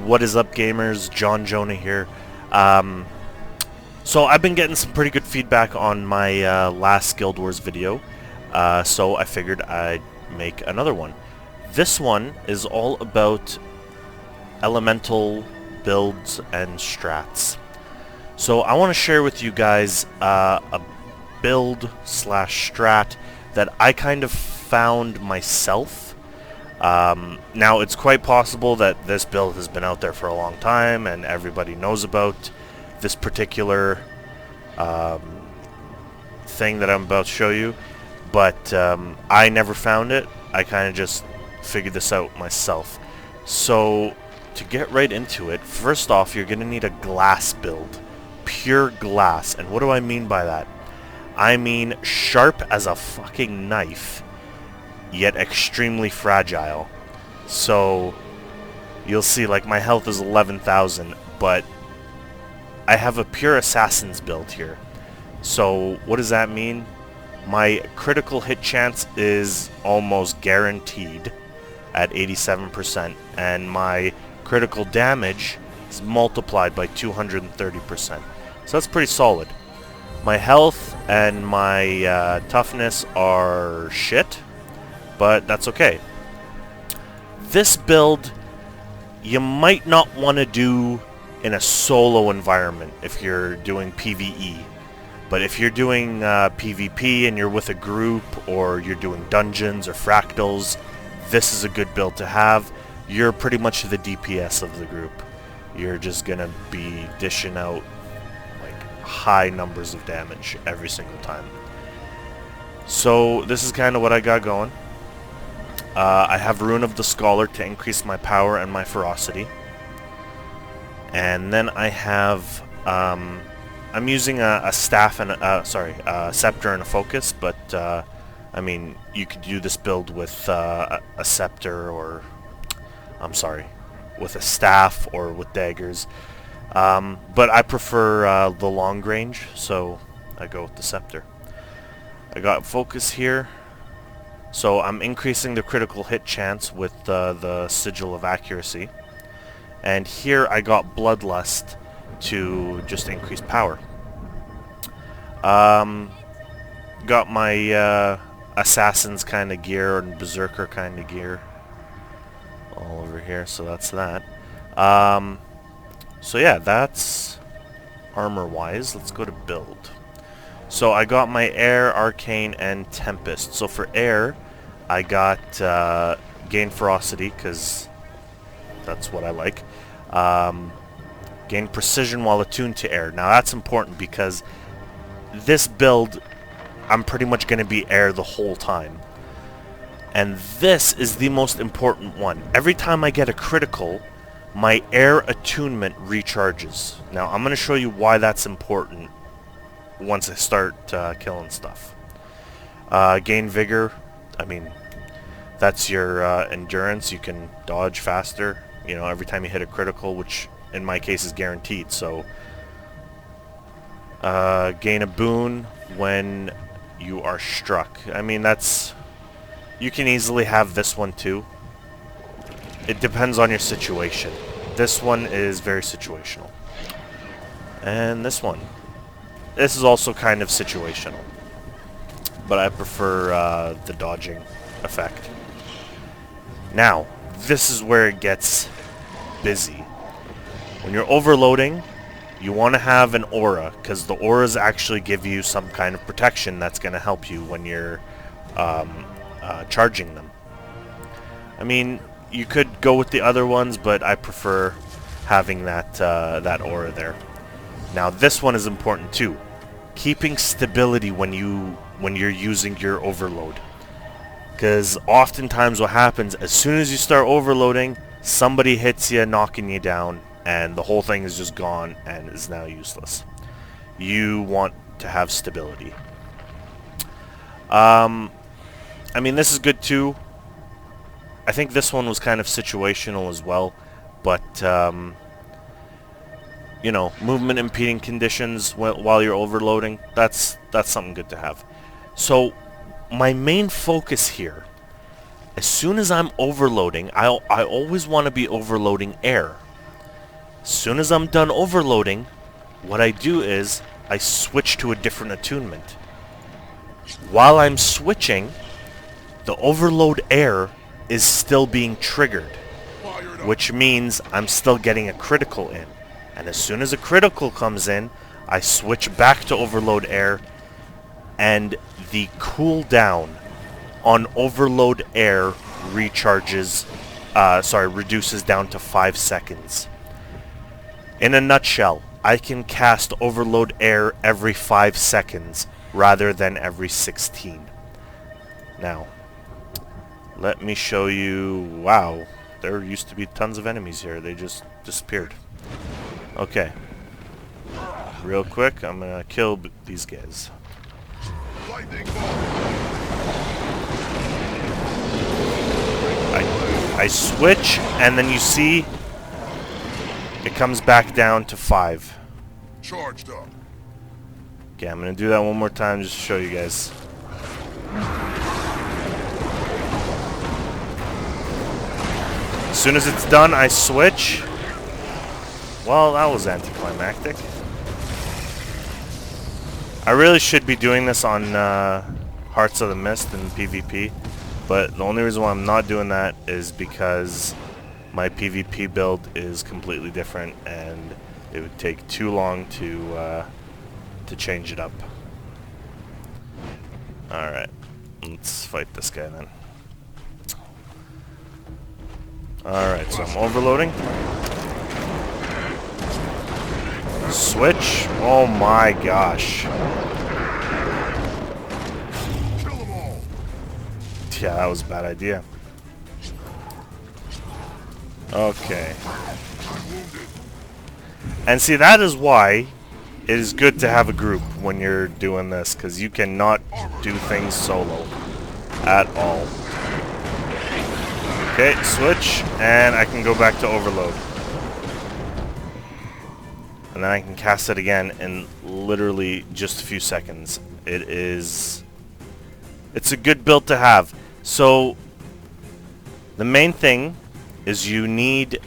What is up, gamers? johnjoaneh here. So I've been getting some pretty good feedback on my last Guild Wars video, so I figured I'd make another one. This one is all about elemental builds and strats. So I want to share with you guys a build slash strat that I kind of found myself. Now, it's quite possible that this build has been out there for a long time and everybody knows about this particular thing that I'm about to show you, but I never found it. I kind of just figured this out myself. So, to get right into it, first off, you're going to need a glass build. Pure glass. And what do I mean by that? I mean sharp as a fucking knife, yet extremely fragile. So you'll see, like, my health is 11,000, but I have a pure assassin's build here. So what does that mean? My critical hit chance is almost guaranteed at 87%, and my critical damage is multiplied by 230%. So that's pretty solid. My health and my toughness are shit, but that's okay. This build you might not want to do in a solo environment if you're doing PvE. But if you're doing PvP and you're with a group, or you're doing dungeons or fractals, this is a good build to have. You're pretty much the DPS of the group. You're just gonna be dishing out like high numbers of damage every single time. So this is kind of what I got going. I have Rune of the Scholar to increase my power and my ferocity. And then I have, I'm using a staff and a scepter and a focus, but I mean, you could do this build with a scepter, or with a staff or with daggers. But I prefer the long range, so I go with the scepter. I got focus here. So I'm increasing the critical hit chance with the Sigil of Accuracy. And here I got Bloodlust to just increase power. Got my Assassin's kind of gear and Berserker kind of gear all over here, so that's that. So yeah, that's armor-wise. Let's go to build. So I got my Air, Arcane, and Tempest. So for Air, I got Gain Ferocity, because that's what I like. Gain Precision while attuned to Air. Now that's important because this build, I'm pretty much going to be Air the whole time. And this is the most important one. Every time I get a critical, my Air attunement recharges. Now I'm going to show you why that's important once I start killing stuff. Gain Vigor, I mean, that's your endurance. You can dodge faster, you know, every time you hit a critical, which in my case is guaranteed. So gain a boon when you are struck. I mean, that's, you can easily have this one too. It depends on your situation. This one is very situational. And this one. This is also kind of situational, but I prefer the dodging effect. Now, this is where it gets busy. When you're overloading, you want to have an aura, because the auras actually give you some kind of protection that's going to help you when you're charging them. I mean, you could go with the other ones, but I prefer having that that aura there. Now this one is important too. Keeping stability when you're using your overload. Because oftentimes what happens, as soon as you start overloading, somebody hits you, knocking you down, and the whole thing is just gone and is now useless. You want to have stability. I mean, this is good too. I think this one was kind of situational as well, but you know, movement impeding conditions while you're overloading, that's something good to have. So my main focus here, as soon as I'm overloading, I always want to be overloading Air. As soon as I'm done overloading, what I do is I switch to a different attunement. While I'm switching, the overload air is still being triggered, which means I'm still getting a critical in. And as soon as a critical comes in, I switch back to overload air, and the cooldown on overload air reduces down to 5 seconds. In a nutshell, I can cast overload air every 5 seconds rather than every 16. Now, let me show you... Wow, there used to be tons of enemies here. They just disappeared. Okay. Real quick, I'm gonna kill these guys. I switch, and then you see it comes back down to 5. Charged up. Okay, I'm gonna do that one more time just to show you guys. As soon as it's done, I switch. Well, that was anticlimactic. I really should be doing this on Hearts of the Mist and PvP, but the only reason why I'm not doing that is because my PvP build is completely different, and it would take too long to change it up. Alright, let's fight this guy then. Alright, so I'm overloading. Switch. Oh my gosh. Yeah, that was a bad idea. Okay. And see, that is why it is good to have a group when you're doing this, because you cannot do things solo at all. Okay, switch, and I can go back to overload. And then I can cast it again in literally just a few seconds. It's a good build to have. So, the main thing is you need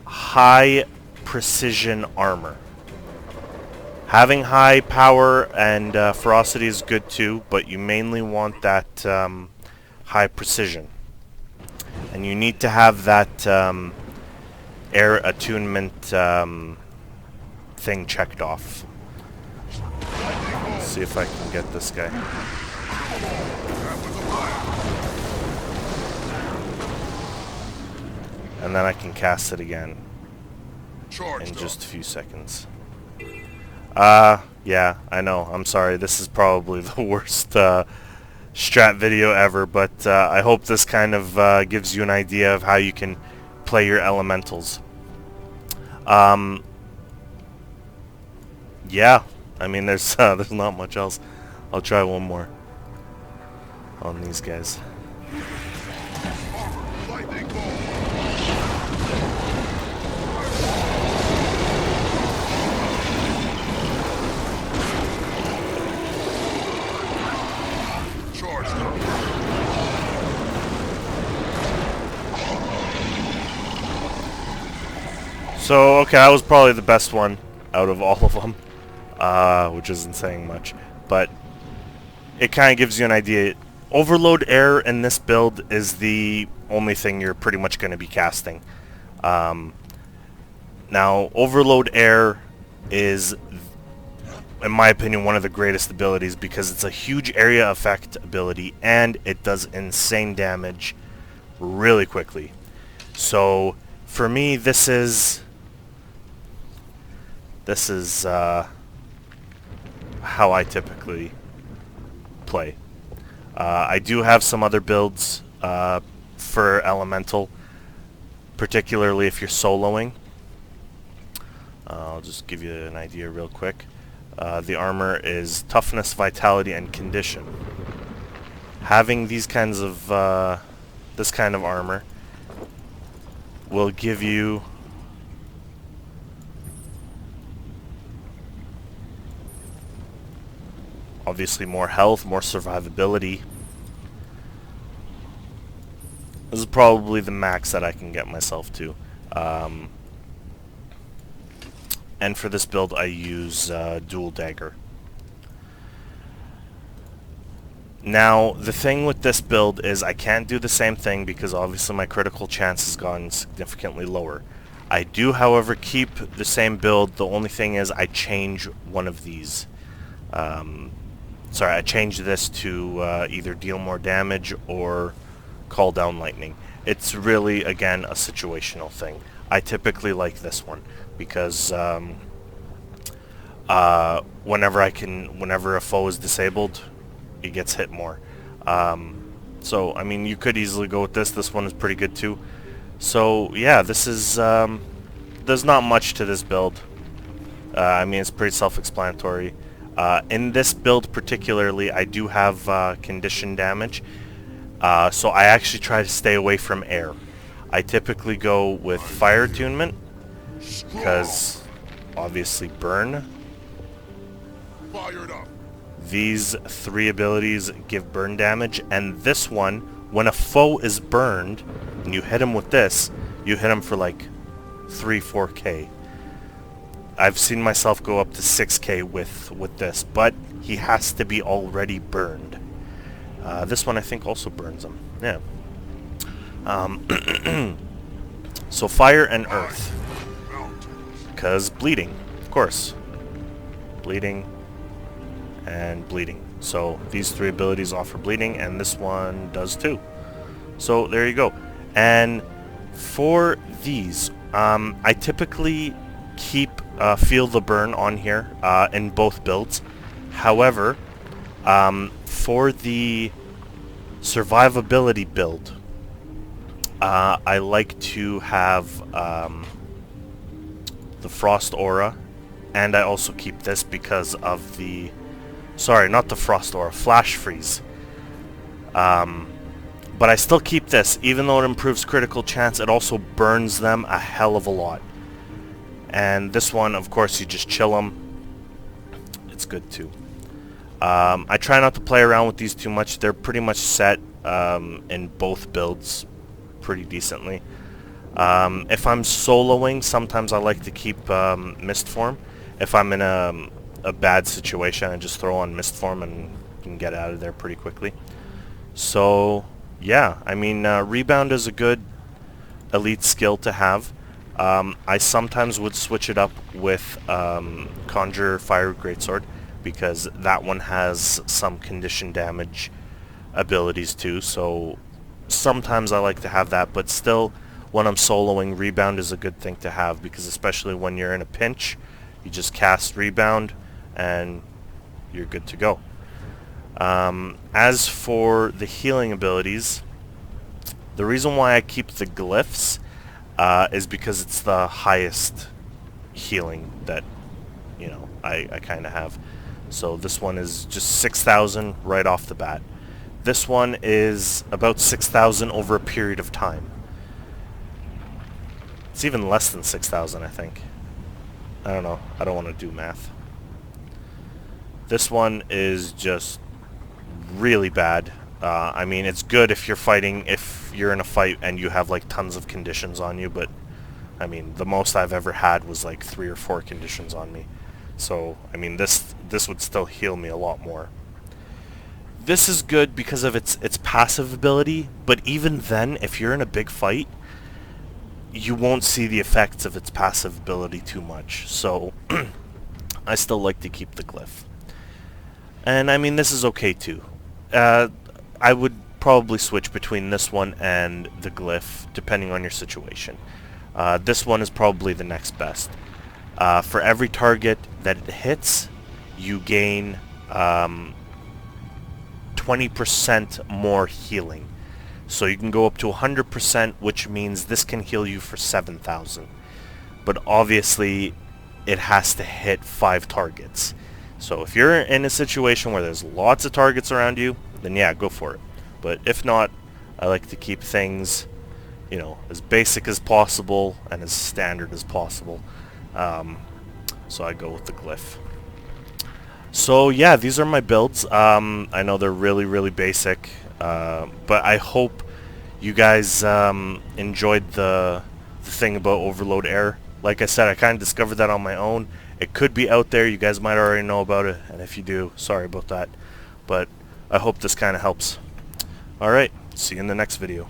high precision armor. Having high power and ferocity is good too, but you mainly want that high precision. And you need to have that air attunement thing checked off. Let's see if I can get this guy. And then I can cast it again in just a few seconds. Yeah, I know. I'm sorry. This is probably the worst strat video ever, but I hope this kind of gives you an idea of how you can play your elementals. Yeah, I mean, there's not much else. I'll try one more on these guys. So, okay, that was probably the best one out of all of them, which isn't saying much, but it kind of gives you an idea. Overload air in this build is the only thing you're pretty much going to be casting. Now, Overload air is, in my opinion, one of the greatest abilities because it's a huge area effect ability and it does insane damage really quickly. So, for me, this is how I typically play. I do have some other builds for Elemental, particularly if you're soloing. I'll just give you an idea real quick. The armor is Toughness, Vitality, and Condition. Having these kinds of this kind of armor will give you obviously more health, more survivability. This is probably the max that I can get myself to. and for this build I use dual dagger. Now, the thing with this build is I can't do the same thing because obviously my critical chance has gone significantly lower. I do, however, keep the same build. The only thing is I change one of these. I change this to either deal more damage or call down lightning. It's really, again, a situational thing. I typically like this one because whenever a foe is disabled, he gets hit more. So, I mean, you could easily go with this. This one is pretty good too. So, yeah, this is, there's not much to this build. I mean, it's pretty self-explanatory. In this build particularly, I do have condition damage. So I actually try to stay away from air. I typically go with fire attunement, because obviously burn. Fired up. These 3 abilities give burn damage, and this one, when a foe is burned, and you hit him with this, you hit him for like 3-4k. I've seen myself go up to 6k with this, but he has to be already burned. This one I think also burns him. Yeah. So fire and earth. Because bleeding, of course. Bleeding and bleeding. So these 3 abilities offer bleeding, and this one does too. So there you go. And for these, I typically keep Feel the Burn on here in both builds. However, for the survivability build, I like to have the Frost Aura, and I also keep this because of the... Sorry, not the Frost Aura, Flash Freeze. But I still keep this, even though it improves critical chance, it also burns them a hell of a lot. And this one, of course, you just chill them. It's good too. I try not to play around with these too much. They're pretty much set in both builds pretty decently. If I'm soloing, sometimes I like to keep Mist Form. If I'm in a bad situation, I just throw on Mist Form and can get out of there pretty quickly. So, yeah, I mean, Rebound is a good elite skill to have. I sometimes would switch it up with Conjure Fire Greatsword, because that one has some condition damage abilities too, so sometimes I like to have that, but still, when I'm soloing, Rebound is a good thing to have, because especially when you're in a pinch, you just cast Rebound and you're good to go. As for the healing abilities, the reason why I keep the glyphs is because it's the highest healing that, you know, I kind of have. So this one is just 6,000 right off the bat. This one is about 6,000 over a period of time. It's even less than 6,000, I think. I don't know. I don't want to do math. This one is just really bad. I mean, it's good if you're fighting, if you're in a fight and you have like tons of conditions on you, but I mean, the most I've ever had was like 3 or 4 conditions on me. So, I mean, this would still heal me a lot more. This is good because of its passive ability, but even then, if you're in a big fight, you won't see the effects of its passive ability too much. So, I still like to keep the glyph. And I mean, this is okay too. I would probably switch between this one and the glyph, depending on your situation. This one is probably the next best. For every target that it hits, you gain 20% more healing. So you can go up to 100%, which means this can heal you for 7,000. But obviously, it has to hit 5 targets. So if you're in a situation where there's lots of targets around you, then yeah, go for it. But if not, I like to keep things, you know, as basic as possible and as standard as possible. So I go with the glyph. So yeah, these are my builds. I know they're really, really basic, but I hope you guys enjoyed the thing about Overload Air. Like I said, I kind of discovered that on my own. It could be out there. You guys might already know about it, and if you do, sorry about that. But I hope this kind of helps. Alright, see you in the next video.